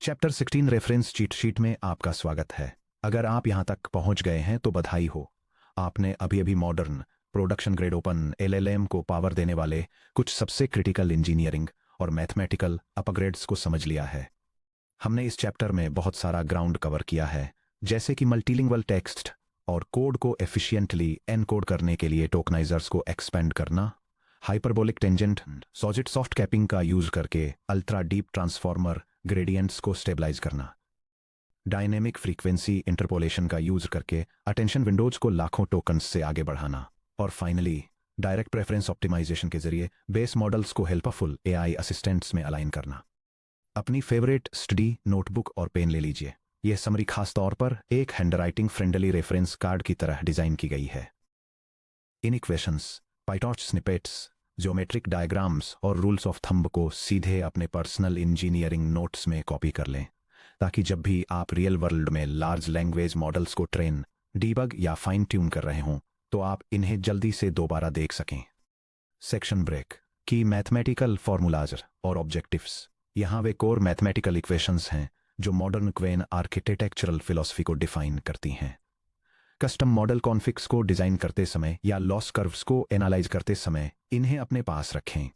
Chapter 16 reference cheat sheet में आपका स्वागत है। अगर आप यहां तक पहुंच गए हैं तो बधाई हो। आपने अभी अभी modern production grade open LLM को पावर देने वाले कुछ सबसे क्रिटिकल इंजीनियरिंग और मैथमेटिकल अपग्रेड्स को समझ लिया है। हमने इस चैप्टर में बहुत सारा ग्राउंड कवर किया है, जैसे कि मल्टीलिंगुअल टेक्स्ट और कोड को एफिशिएंटली एनकोड करने के लिए टोकनाइजर्स को एक्सपेंड करना, हाइपरबोलिक टेंजेंट सॉजिट सॉफ्ट कैपिंग का यूज करके अल्ट्रा डीप ट्रांसफॉर्मर ग्रेडियंट्स को स्टेबलाइज करना, डायनेमिक फ्रीक्वेंसी इंटरपोलेशन का यूज करके अटेंशन विंडोज को लाखों टोकन्स से आगे बढ़ाना, और फाइनली डायरेक्ट प्रेफरेंस ऑप्टिमाइजेशन के जरिए बेस मॉडल्स को हेल्पफुल एआई असिस्टेंट्स में अलाइन करना। अपनी फेवरेट स्टडी नोटबुक और पेन ले लीजिए। यह समरी खास तौर पर एक हैंडराइटिंग फ्रेंडली रेफरेंस कार्ड की तरह डिजाइन की गई है। इन equations, PyTorch snippets, geometric diagrams और रूल्स ऑफ थंब को सीधे अपने पर्सनल इंजीनियरिंग नोट्स में कॉपी कर लें, ताकि जब भी आप रियल वर्ल्ड में लार्ज लैंग्वेज मॉडल्स को ट्रेन, डीबग या फाइन ट्यून कर रहे हों, तो आप इन्हें जल्दी से दोबारा देख सकें। सेक्शन ब्रेक की मैथमेटिकल फॉर्मूलाज और ऑब्जेक्टिव्स। यहाँ वे कोर मैथमेटिकल इक्वेशंस हैं जो मॉडर्न क्वेन आर्किटेक्चरल फिलॉसफी को डिफाइन करती हैं। कस्टम मॉडल कॉन्फिग्स को डिजाइन करते समय या लॉस कर्व्स को एनालाइज करते समय इन्हें अपने पास रखें।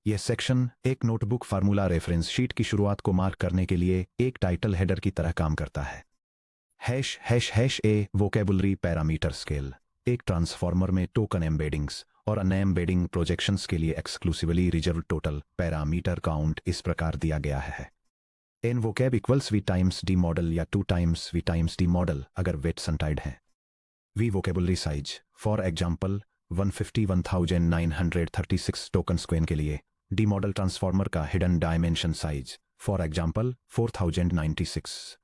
यह सेक्शन एक नोटबुक फार्मूला रेफरेंस शीट की शुरुआत को मार्क करने के लिए एक टाइटल हेडर की तरह काम करता है। Hash hash hash A vocabulary parameter scale एक ट्रांसफॉर्मर में टोकन एम्बेडिंग्स और अन्य एम्बेडिंग प्रोजेक्शंस के लिए exclusively reserve total parameter count इस प्रकार दिया गया है। N vocab equals V times D model या 2 times V times D model अगर वेट्स अनटाइड हैं। V vocabulary size for example 151,936 token स्क्वेन के लिए डी मॉडल ट्रांसफॉर्मर का hidden dimension size for example 4096।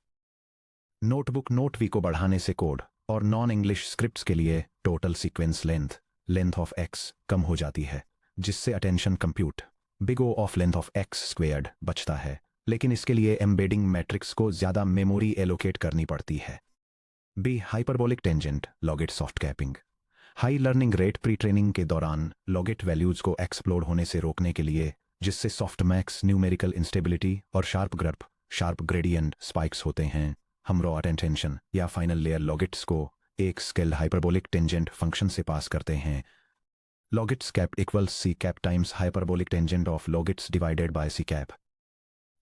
Notebook note we को बढ़ाने से कोड और नॉन इंग्लिश स्क्रिप्ट्स के लिए total sequence length of X कम हो जाती है, जिससे attention compute big O of length of X squared बचता है, लेकिन इसके लिए एम्बेडिंग मैट्रिक्स को ज्यादा मेमोरी एलोकेट करनी पड़ती है। B hyperbolic tangent logit soft capping high learning rate pre training के दौरान लॉगिट वैल्यूज को एक्सप्लोड होने से रोकने के लिए, जिससे सॉफ्ट मैक्स न्यूमेरिकल इंस्टेबिलिटी और शार्प ग्रेडियंट स्पाइक्स होते हैं, हम रॉ अटेंशन या फाइनल लेयर लॉगिट्स को एक स्केल्ड हाइपरबोलिक टेंजेंट फंक्शन से पास करते हैं। Logits cap equals C cap times hyperbolic tangent of logits divided by C cap.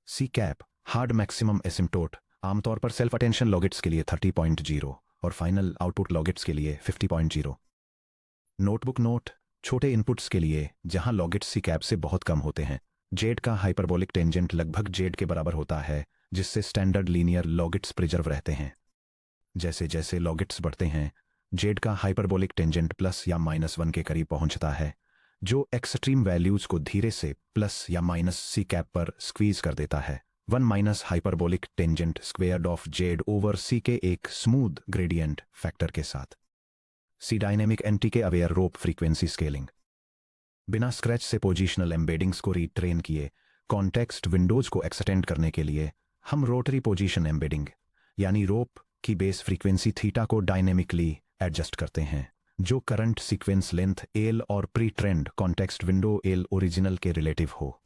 C cap hard maximum asymptote आमतौर पर सेल्फ अटेंशन लॉगिट्स के लिए 30.0 और फाइनल आउटपुट लॉगिट्स के लिए 50.0। नोटबुक नोट छोटे इनपुट्स के लिए जहां लॉगिट्स सी कैप से बहुत कम होते हैं, जेड का हाइपरबोलिक टेंजेंट लगभग जेड के बराबर होता है, जिससे स्टैंडर्ड लीनियर लॉगिट्स प्रिजर्व रहते हैं। जैसे जैसे लॉगिट्स बढ़ते हैं, जेड का हाइपरबोलिक टेंजेंट प्लस या -1 के करीब पहुंचता है, जो एक्सट्रीम वैल्यूज को धीरे से प्लस या माइनस सी कैप पर स्क्वीज कर देता है। 1 minus hyperbolic tangent squared of Z over C के एक स्मूथ ग्रेडियंट फैक्टर के साथ। C dynamic NTK aware RoPE frequency scaling बिना स्क्रैच से पोजिशनल एम्बेडिंग्स को रीट्रेन किए कॉन्टेक्स्ट विंडोज को एक्सटेंड करने के लिए हम रोटरी पोजीशन एम्बेडिंग यानी रोप की बेस फ्रीक्वेंसी थीटा को डायनेमिकली एडजस्ट करते हैं, जो करंट सीक्वेंस लेंथ एल और pre trained context window L original के रिलेटिव हो।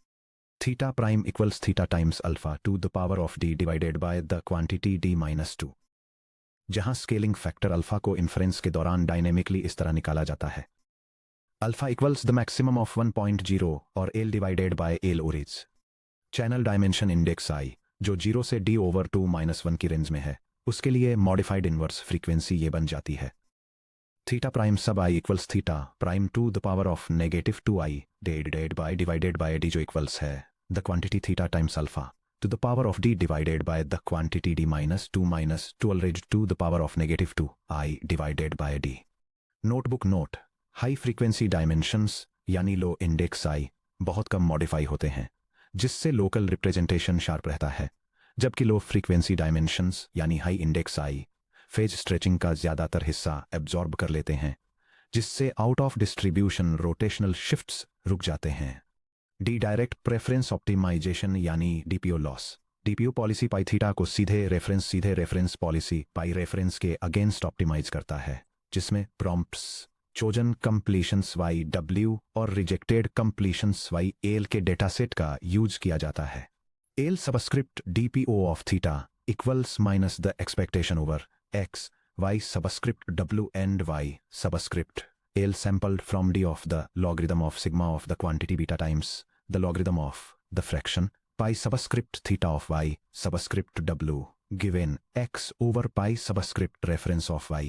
Theta prime equals theta times alpha to the power of D divided by the quantity d-2, जहां scaling factor alpha को inference के दौरान dynamically इस तरह निकाला जाता है। Alpha equals the maximum of 1.0 और L divided by L orig. Channel dimension index आई जो 0 से d/2-1 की रेंज में है, उसके लिए मॉडिफाइड इनवर्स फ्रीक्वेंसी ये बन जाती है। Theta prime sub I equals theta prime to the power of -2i divided by D, जो इक्वल्स है the quantity theta times alpha to the power of D divided by the quantity d-2 raise to the power of -2i divided by D. Notebook note high frequency dimensions यानी low index आई बहुत कम modify होते हैं, जिससे local representation sharp रहता है, जबकि low frequency dimensions यानी high index I phase stretching का ज्यादातर हिस्सा एब्जॉर्ब कर लेते हैं, जिससे out of distribution rotational shifts रुक जाते हैं। डी डायरेक्ट प्रेफरेंस ऑप्टिमाइजेशन यानी डीपीओ लॉस डीपीओ पॉलिसी पाई थीटा को सीधे रेफरेंस पॉलिसी पाई रेफरेंस के अगेंस्ट ऑप्टिमाइज करता है, जिसमें प्रॉम्प्ट्स चोजन कंप्लीशंस वाई डब्ल्यू और रिजेक्टेड कंप्लीशंस वाई एल के डेटासेट का यूज किया जाता है। L subscript dpo of theta equals minus the expectation over x, y subscript w and y subscript L sampled from d of the logarithm of sigma of the quantity beta times the logarithm of the fraction pi subscript theta of y subscript w given x over pi subscript reference of y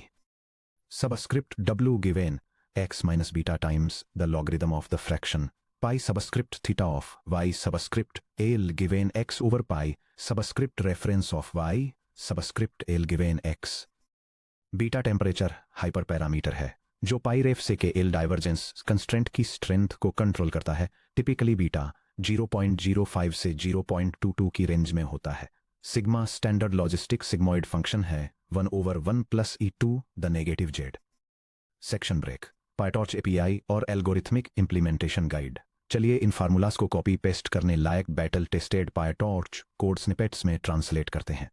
subscript w given x minus beta times the logarithm of the fraction pi subscript theta of y subscript L given x over pi subscript reference of y subscript L given x beta temperature hyper parameter है जो पाई रेफ से के L divergence constraint की strength को control करता है। Typically beta 0.05 से 0.22 की रेंज में होता है। Sigma standard logistic sigmoid function है 1/1 plus e2 the negative Z. Section break, PyTorch API और एल्गोरिथमिक इंप्लीमेंटेशन गाइड। चलिए इन फार्मूलाज को कॉपी पेस्ट करने लायक battle tested PyTorch code snippets में ट्रांसलेट करते हैं।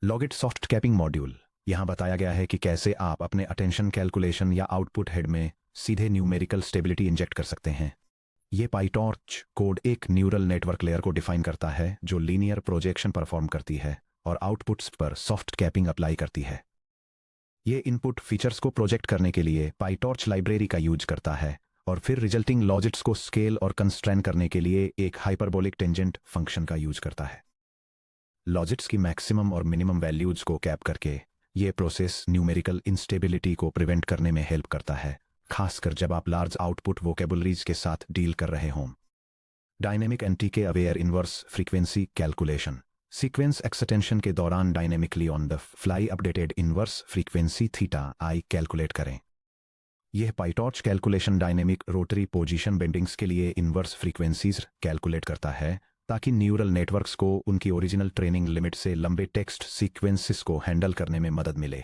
Logit soft capping module. यहां बताया गया है कि कैसे आप अपने अटेंशन कैलकुलेशन या आउटपुट हेड में सीधे न्यूमेरिकल स्टेबिलिटी इंजेक्ट कर सकते हैं। ये पाइटॉर्च कोड एक न्यूरल नेटवर्क लेयर को डिफाइन करता है जो लीनियर प्रोजेक्शन परफॉर्म करती है और आउटपुट्स पर सॉफ्ट कैपिंग अप्लाई करती है। ये इनपुट फीचर्स को प्रोजेक्ट करने के लिए पाइटॉर्च लाइब्रेरी का यूज करता है और फिर रिजल्टिंग लॉजिट्स को स्केल और कंस्ट्रेन करने के लिए एक हाइपरबोलिक टेंजेंट फंक्शन का यूज करता है। लॉजिट्स की मैक्सिमम और मिनिमम वैल्यूज को कैप करके ये प्रोसेस न्यूमेरिकल इंस्टेबिलिटी को प्रिवेंट करने में हेल्प करता है, खासकर जब आप लार्ज आउटपुट वोकेबुलरीज के साथ डील कर रहे हों। Dynamic NTK aware inverse frequency calculation. Sequence extension के दौरान dynamically on the fly updated inverse frequency theta I calculate करें। यह PyTorch calculation dynamic rotary position embeddings के लिए इनवर्स फ्रीक्वेंसीज कैलकुलेट करता है ताकि न्यूरल नेटवर्क्स को उनकी ओरिजिनल ट्रेनिंग लिमिट से लंबे टेक्स्ट सीक्वेंसेस को हैंडल करने में मदद मिले।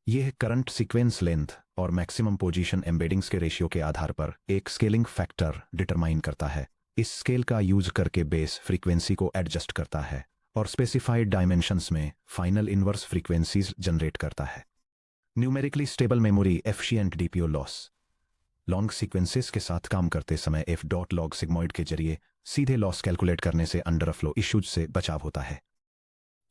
यह करंट सीक्वेंस लेंथ और मैक्सिमम पोजीशन एम्बेडिंग्स के रेशियो के आधार पर एक स्केलिंग फैक्टर डिटरमाइन करता है। इस स्केल का यूज करके बेस फ्रीक्वेंसी को एडजस्ट करता है और स्पेसिफाइड डायमेंशंस में फाइनल इनवर्स फ्रीक्वेंसीज जनरेट करता है। Numerically stable memory efficient DPO loss. Long sequences के साथ काम करते समय f.log सिग्मोइड के जरिए सीधे लॉस कैलकुलेट करने से अंडरफ्लो इश्यूज से बचाव होता है।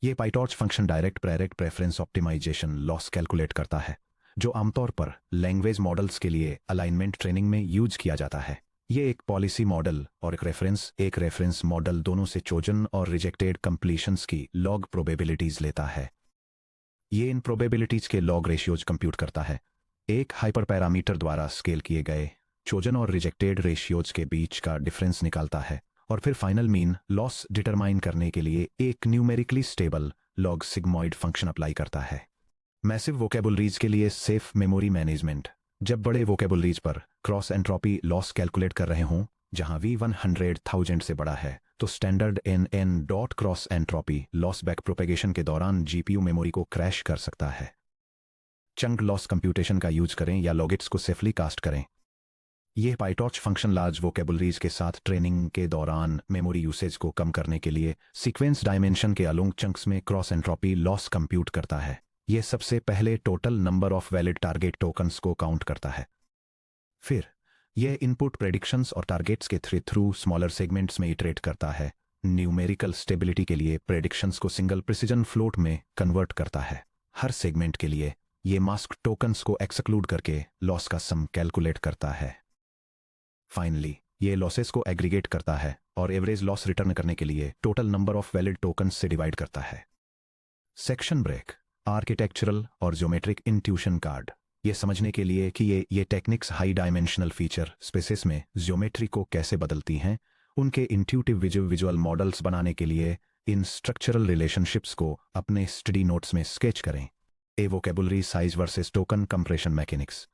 यह PyTorch function direct preference optimization loss calculate करता है जो आमतौर पर लैंग्वेज मॉडल्स के लिए अलाइनमेंट ट्रेनिंग में यूज किया जाता है। यह एक पॉलिसी मॉडल और एक रेफरेंस मॉडल दोनों से चोजन और रिजेक्टेड कंप्लीशंस की लॉग प्रोबेबिलिटीज लेता है। ये इन प्रोबेबिलिटीज के लॉग रेशियोज कंप्यूट करता है, एक हाइपर पैरामीटर द्वारा स्केल किए गए चोजन और रिजेक्टेड रेशियोज के बीच का डिफरेंस निकालता है और फिर फाइनल मीन लॉस डिटरमाइन करने के लिए एक numerically stable log sigmoid function apply करता है। मैसिव वोकेबुलरीज के लिए सेफ मेमोरी मैनेजमेंट। जब बड़े वोकेबुलरीज पर क्रॉस एंट्रोपी लॉस कैलकुलेट कर रहे हों जहां v 100,000 से बड़ा है तो standard n dot cross entropy loss back propagation के दौरान जीपीयू मेमोरी को क्रैश कर सकता है। चंक लॉस कंप्यूटेशन का यूज करें या लॉगिट्स को सेफली कास्ट करें। यह पाइटॉर्च फंक्शन लार्ज वोकेबुलरीज के साथ ट्रेनिंग के दौरान मेमोरी यूसेज को कम करने के लिए सीक्वेंस डायमेंशन के अलोंग चंक्स में क्रॉस एंट्रोपी लॉस कंप्यूट करता है। यह सबसे पहले total number of valid target tokens को काउंट करता है। फिर यह इनपुट प्रेडिक्शंस और टारगेट्स के थ्रू स्मॉलर सेगमेंट्स में इटरेट करता है। न्यूमेरिकल स्टेबिलिटी के लिए प्रेडिक्शंस को सिंगल प्रिसिजन फ्लोट में कन्वर्ट करता है। हर सेगमेंट के लिए ये मास्क टोकन्स को एक्सक्लूड करके लॉस का सम कैलकुलेट करता है। फाइनली ये लॉसेस को एग्रीगेट करता है और एवरेज लॉस रिटर्न करने के लिए total number of valid tokens से डिवाइड करता है। सेक्शन ब्रेक, आर्किटेक्चरल और ज्योमेट्रिक इंट्यूशन कार्ड। ये समझने के लिए कि ये techniques high dimensional feature spaces में ज्योमेट्री को कैसे बदलती हैं, उनके इंट्यूटिव विजुअल मॉडल्स बनाने के लिए इन स्ट्रक्चरल रिलेशनशिप्स को अपने स्टडी नोट्स में स्केच करें। A vocabulary size versus token compression mechanics.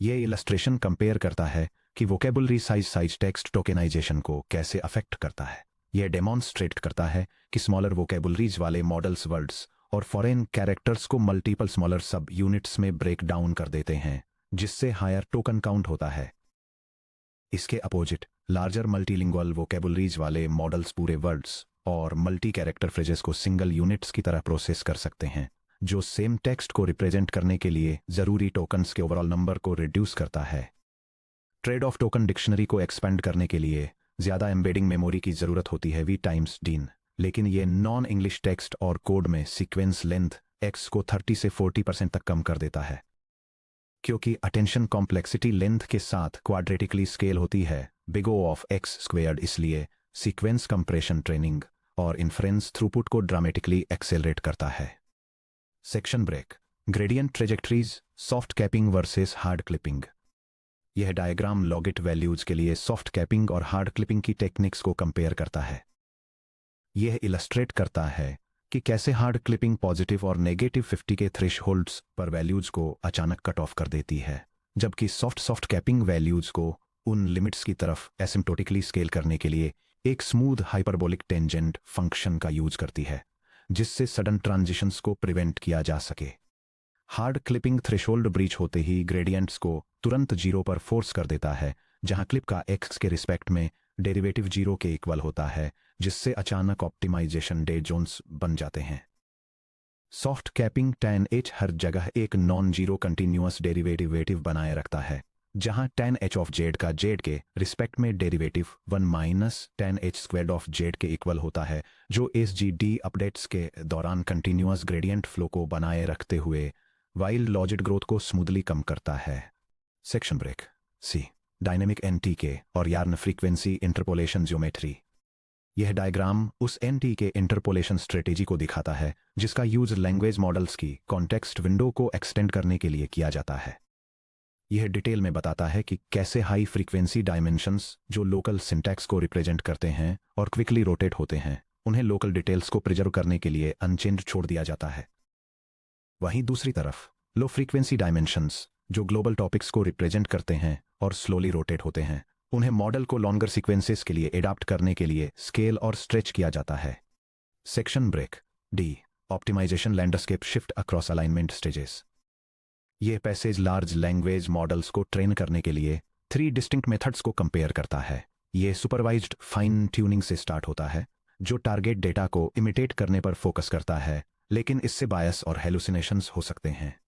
ये इलस्ट्रेशन कंपेयर करता है कि वोकेबुलरी साइज टेक्स्ट टोकेनाइजेशन को कैसे अफेक्ट करता है। यह डेमोन्स्ट्रेट करता है कि स्मॉलर वोकेबुलरीज वाले मॉडल्स वर्ड्स और फॉरेन कैरेक्टर्स को मल्टीपल स्मॉलर सब यूनिट्स में ब्रेक डाउन कर देते हैं, जिससे हायर टोकन काउंट होता है। इसके अपोजिट लार्जर मल्टीलिंगुअल वोकेबुलरीज वाले मॉडल्स पूरे वर्ड्स और मल्टी कैरेक्टर फ्रेजेस को सिंगल यूनिट्स की तरह प्रोसेस कर सकते हैं, जो सेम टेक्स्ट को रिप्रेजेंट करने के लिए जरूरी टोकन्स के ओवरऑल नंबर को रिड्यूस करता है। ट्रेड ऑफ टोकन डिक्शनरी को एक्सपेंड करने के लिए ज़्यादा एम्बेडिंग मेमोरी की ज़रूरत होती है वी टाइम्स डीन, लेकिन ये नॉन इंग्लिश टेक्स्ट और कोड में सीक्वेंस लेंथ एक्स को 30 से 40% तक कम कर देता है। क्योंकि अटेंशन कॉम्प्लेक्सिटी लेंथ के साथ क्वाड्रेटिकली स्केल होती है big O of X squared, इसलिए सीक्वेंस कंप्रेशन ट्रेनिंग और इन्फ्रेंस थ्रूपुट को ड्रामेटिकली एक्सेलरेट करता है। Section break. Gradient trajectories, soft capping versus hard clipping. यह डायग्राम लॉगिट वैल्यूज के लिए सॉफ्ट कैपिंग और हार्ड क्लिपिंग की टेक्निक्स को कंपेयर करता है। यह इलस्ट्रेट करता है कि कैसे हार्ड क्लिपिंग पॉजिटिव और नेगेटिव 50 के थ्रेशहोल्ड्स पर वैल्यूज को अचानक कट ऑफ कर देती है, जबकि सॉफ्ट कैपिंग वैल्यूज को उन लिमिट्स की तरफ एसिम्प्टोटिकली स्केल करने के लिए एक स्मूथ हाइपरबोलिक टेंजेंट फंक्शन का यूज करती है, जिससे सडन ट्रांजिशंस को प्रिवेंट किया जा सके। हार्ड क्लिपिंग थ्रेशोल्ड ब्रीच होते ही ग्रेडियंट्स को तुरंत जीरो पर फोर्स कर देता है, जहां क्लिप का एक्स के रिस्पेक्ट में डेरिवेटिव जीरो के इक्वल होता है, जिससे अचानक ऑप्टिमाइजेशन डे जोन्स बन जाते हैं। सॉफ्ट कैपिंग tan h हर जगह एक नॉन जीरो कंटिन्यूअस डेरिवेटिव बनाए रखता है, जहां tan h ऑफ जेड का जेड के रिस्पेक्ट में derivative 1 minus tan h squared of Z के इक्वल होता है, जो SGD अपडेट्स के दौरान कंटिन्यूअस ग्रेडियंट फ्लो को बनाए रखते हुए वाइल लॉजिट ग्रोथ को स्मूथली कम करता है। Section break. C dynamic NTK और यार्न फ्रीक्वेंसी इंटरपोलेशन ज्योमेट्री। यह डायग्राम उस NTK इंटरपोलेशन स्ट्रेटेजी को दिखाता है जिसका यूज लैंग्वेज मॉडल्स की कॉन्टेक्स्ट विंडो को एक्सटेंड करने के लिए किया जाता है। यह डिटेल में बताता है कि कैसे हाई फ्रीक्वेंसी डायमेंशंस जो लोकल सिंटैक्स को रिप्रेजेंट करते हैं और क्विकली रोटेट होते हैं, उन्हें लोकल डिटेल्स को प्रिजर्व करने के लिए अनचेंज्ड छोड़ दिया जाता है। वहीं दूसरी तरफ लो फ्रीक्वेंसी डायमेंशंस जो ग्लोबल टॉपिक्स को रिप्रेजेंट करते हैं और स्लोली रोटेट होते हैं, उन्हें मॉडल को लॉन्गर सीक्वेंसेस के लिए एडाप्ट करने के लिए स्केल और स्ट्रेच किया जाता है। Section break. The optimization landscape shift across alignment stages. यह पैसेज लार्ज लैंग्वेज मॉडल्स को ट्रेन करने के लिए 3 डिस्टिंक्ट मेथड्स को कंपेयर करता है। यह सुपरवाइज्ड फाइन ट्यूनिंग से स्टार्ट होता है, जो टारगेट डेटा को इमिटेट करने पर फोकस करता है, लेकिन इससे बायस और हेलुसिनेशंस हो सकते हैं।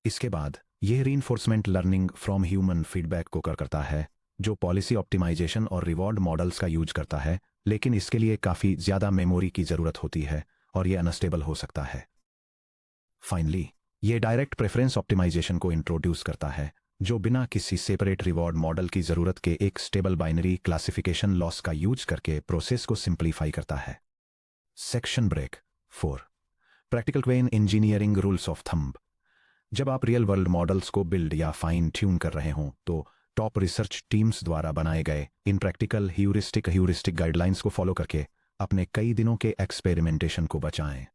इसके बाद यह reinforcement learning from human feedback को करता है, जो पॉलिसी ऑप्टिमाइजेशन और रिवॉर्ड मॉडल्स का यूज करता है, लेकिन इसके लिए काफ़ी ज़्यादा मेमोरी की ज़रूरत होती है और यह अनस्टेबल हो सकता है। फाइनली यह डायरेक्ट प्रेफरेंस ऑप्टिमाइजेशन को इंट्रोड्यूस करता है, जो बिना किसी सेपरेट रिवॉर्ड मॉडल की ज़रूरत के एक स्टेबल बाइनरी क्लासिफिकेशन लॉस का यूज करके प्रोसेस को सिंप्लीफाई करता है। Section break 4। प्रैक्टिकल क्वेन इंजीनियरिंग रूल्स ऑफ थंब। जब आप रियल वर्ल्ड मॉडल्स को बिल्ड या फाइन ट्यून कर रहे हों, तो टॉप रिसर्च टीम्स द्वारा बनाए गए इन प्रैक्टिकल ह्यूरिस्टिक गाइडलाइंस को फॉलो करके अपने कई दिनों के एक्सपेरिमेंटेशन को बचाएं।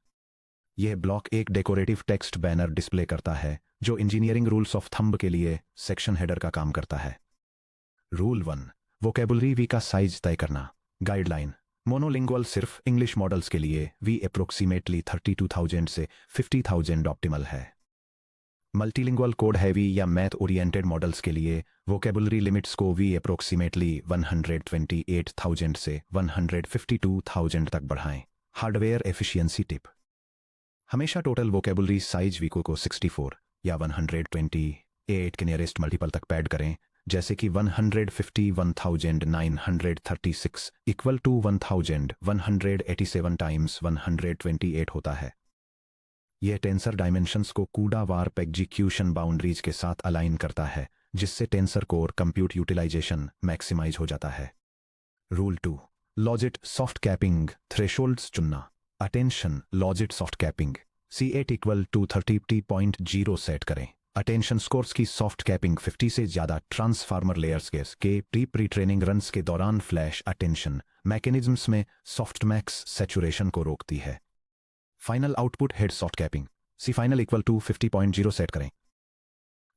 यह ब्लॉक एक डेकोरेटिव टेक्स्ट बैनर डिस्प्ले करता है, जो इंजीनियरिंग रूल्स ऑफ थंब के लिए सेक्शन हेडर का काम करता है। रूल 1, वोकेबुलरी वी का साइज तय करना। गाइडलाइन मोनोलिंगुअल सिर्फ इंग्लिश मॉडल्स के लिए वी अप्रोक्सीमेटली 32,000 से 50,000 ऑप्टिमल है। मल्टीलिंगुअल कोड हैवी या मैथ ओरिएंटेड मॉडल्स के लिए वोकेबुलरी लिमिट्स को वी अप्रोक्सीमेटली 128,000 से 152,000 तक बढ़ाएं। हार्डवेयर एफिशिएंसी टिप, हमेशा टोटल वोकेबुलरी साइज वीको को 64 या 128 के नियरेस्ट मल्टीपल तक पैड करें, जैसे कि 151,936 इक्वल टू 1,187 टाइम्स 128 होता है। यह टेंसर डायमेंशंस को कूड़ा वार्प एग्जीक्यूशन बाउंड्रीज के साथ अलाइन करता है, जिससे tensor core compute utilization maximize हो जाता है। Rule 2, logit soft capping thresholds चुनना। Attention logit soft capping C8 equal to 30.0 set करें। अटेंशन स्कोर्स की सॉफ्ट कैपिंग 50 से ज़्यादा ट्रांसफार्मर लेयर्स के प्री ट्रेनिंग रन्स के दौरान फ्लैश अटेंशन मैकेनिज्म्स में सॉफ्टमैक्स सैचुरेशन को रोकती है। Final output head soft capping C final equal to 50.0 set करें।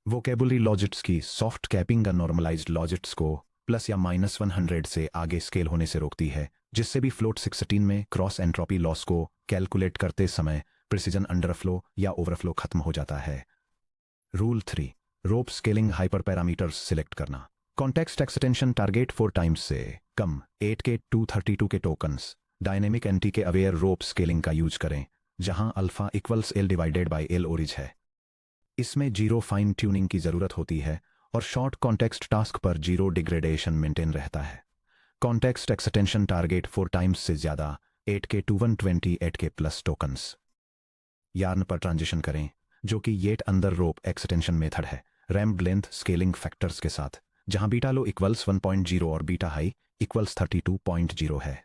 वोकेबुलरी लॉजिट्स की सॉफ्ट कैपिंग नॉर्मलाइज्ड लॉजिट्स को प्लस या माइनस 100 से आगे स्केल होने से रोकती है, जिससे भी फ्लोट 16 में क्रॉस एंट्रोपी लॉस को कैलकुलेट करते समय प्रिसीजन अंडरफ्लो या ओवरफ्लो खत्म हो जाता है। रूल 3, रोप स्केलिंग हाइपर पैरामीटर्स सिलेक्ट करना। कॉन्टेक्स्ट एक्सटेंशन टारगेट 4 टाइम्स से कम 8 के 232 के टोकन्स डायनेमिक NTK अवेयर रोप स्केलिंग का यूज करें, जहां alpha equals L divided by L ओरिज है। इसमें जीरो फाइन ट्यूनिंग की जरूरत होती है और शॉर्ट कॉन्टेक्स्ट टास्क पर जीरो डिग्रेडेशन मेंटेन रहता है। कॉन्टेक्स्ट एक्सटेंशन टारगेट 4 टाइम्स से ज़्यादा 8K to 128K plus tokens. Yarn पर ट्रांजिशन करें, जो कि येट अंदर रोप एक्सटेंशन मेथड है, रैम्प लेंथ स्केलिंग फैक्टर्स के साथ, जहां बीटा लो इक्वल्स 1.0 और बीटा हाई इक्वल्स 32.0 है।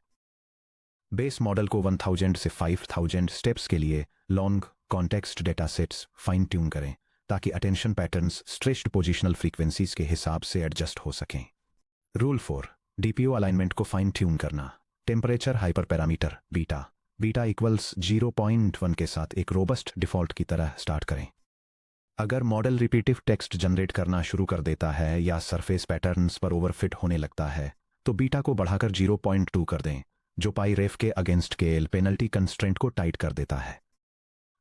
बेस मॉडल को 1000 से 5000 स्टेप्स के लिए long context data sets fine tune करें, ताकि attention patterns stretched positional frequencies के हिसाब से एडजस्ट हो सकें। रूल 4, डीपीओ अलाइनमेंट को फाइन ट्यून करना। Temperature hyper parameter beta equals 0.1 के साथ एक रोबस्ट डिफॉल्ट की तरह स्टार्ट करें। अगर मॉडल रिपीटिव टेक्स्ट जनरेट करना शुरू कर देता है या सरफेस पैटर्न्स पर ओवरफिट होने लगता है, तो बीटा को बढ़ाकर 0.2 कर दें, जो पाई रेफ के अगेंस्ट केएल पेनल्टी कंस्ट्रेंट को टाइट कर देता है।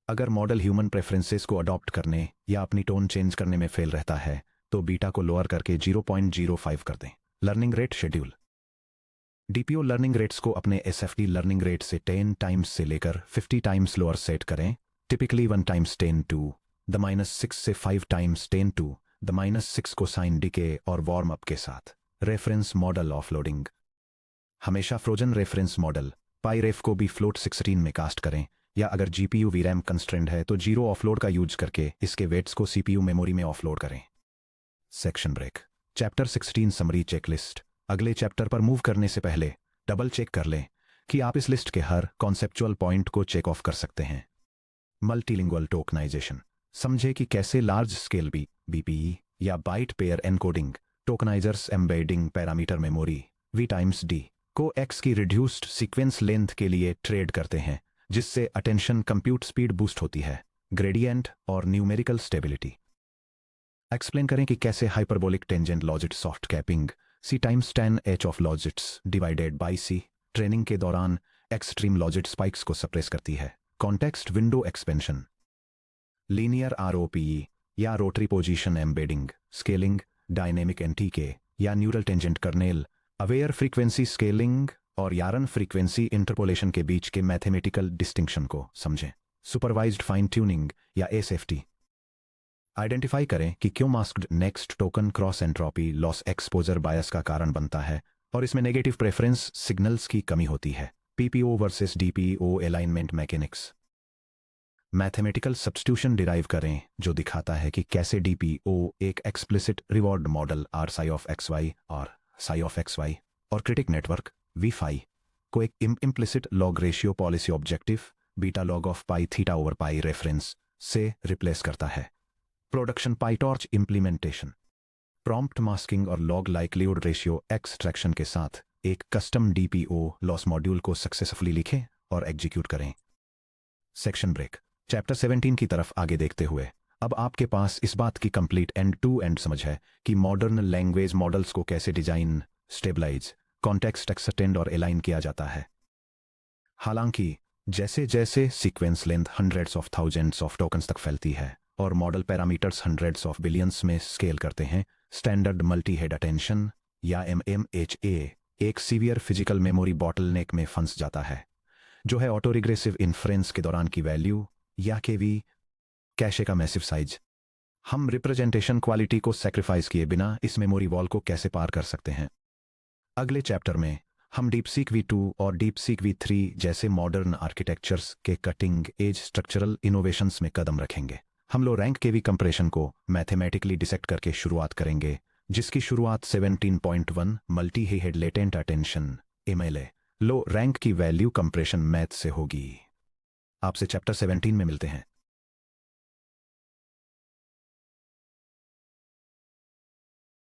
अगर मॉडल ह्यूमन प्रेफरेंसेस को अडॉप्ट करने या अपनी टोन चेंज करने में फेल रहता है, तो बीटा को लोअर करके 0.05 कर दें। Learning rate schedule. DPO learning rates को अपने एसएफटी लर्निंग रेट से 10 टाइम्स से लेकर 50 टाइम्स लोअर सेट करें, टिपिकली 1 टाइम्स 10 टू द -6 से 5 टाइम्स 10 टू द -6 को साइन डीके और वार्म अप के साथ। Reference model offloading. हमेशा फ्रोजन रेफरेंस मॉडल पाई रेफ को भी फ्लोट 16 में कास्ट करें, या अगर जीपीयू वीरैम कंस्ट्रेंट है तो जीरो ऑफलोड का यूज करके इसके वेट्स को सीपीयू मेमोरी में ऑफलोड करें। Section break. Chapter 16 summary checklist. अगले चैप्टर पर मूव करने से पहले डबल चेक कर लें कि आप इस लिस्ट के हर कॉन्सेप्चुअल पॉइंट को चेक ऑफ कर सकते हैं। Multilingual tokenization. समझे कि कैसे लार्ज स्केल बीपीई या byte pair encoding tokenizers embedding parameter memory V times D को X की रिड्यूस्ड सीक्वेंस लेंथ के लिए ट्रेड करते हैं, जिससे अटेंशन कंप्यूट स्पीड बूस्ट होती है, ग्रेडियंट और न्यूमेरिकल स्टेबिलिटी। एक्सप्लेन करें कि कैसे hyperbolic tangent logit soft capping C times 10H of logits divided by C training के दौरान एक्सट्रीम लॉजिट स्पाइक्स को सप्रेस करती है। Context window expansion. Linear ROPE या rotary position embedding scaling, dynamic NTK या neural tangent kernel aware frequency scaling और YaRN frequency interpolation के बीच के मैथमेटिकल डिस्टिंक्शन को समझें। सुपरवाइज्ड फाइन ट्यूनिंग या ASFT। आइडेंटिफाई करें कि क्यों masked next token cross entropy loss exposure bias का कारण बनता है और इसमें नेगेटिव प्रेफरेंस सिग्नल्स की कमी होती है। PPO versus DPO alignment mechanics. Mathematical substitution derive करें, जो दिखाता है कि कैसे DPO एक explicit reward model RSI of XY और psi ऑफ XY और क्रिटिक नेटवर्क V5 को एक implicit log ratio policy objective beta log of pi theta over pi reference से रिप्लेस करता है। Production PyTorch implementation. Prompt masking और log likelihood ratio extraction के साथ एक कस्टम DPO लॉस मॉड्यूल को सक्सेसफुली लिखें और एग्जीक्यूट करें। Section break. चैप्टर 17 की तरफ आगे देखते हुए अब आपके पास इस बात की कंप्लीट एंड टू एंड समझ है कि मॉडर्न लैंग्वेज मॉडल्स को कैसे डिजाइन, स्टेबलाइज, कॉन्टेक्स्ट एक्सटेंड और अलाइन किया जाता है। हालांकि जैसे जैसे sequence length hundreds of thousands of tokens तक फैलती है और model parameters hundreds of billions में स्केल करते हैं, स्टैंडर्ड मल्टी हेड अटेंशन या MMHA एक सीवियर फिजिकल मेमोरी बॉटलनेक में फंस जाता है, जो है ऑटो रिग्रेसिव इन्फ्रेंस के दौरान की वैल्यू या KV कैशे का मैसिव साइज। हम रिप्रेजेंटेशन क्वालिटी को सैक्रिफाइस किए बिना इस मेमोरी वॉल को कैसे पार कर सकते हैं। अगले चैप्टर में हम डीपसीक V2 और डीपसीक V3 जैसे मॉडर्न आर्किटेक्चर्स के कटिंग एज स्ट्रक्चरल इनोवेशंस में कदम रखेंगे। हम लो रैंक KV कंप्रेशन को मैथमेटिकली डिसेक्ट करके शुरुआत करेंगे, जिसकी शुरुआत 17.1 multi head latent attention MLA लो रैंक की वैल्यू कंप्रेशन मैथ से होगी। आपसे चैप्टर 17 में मिलते हैं।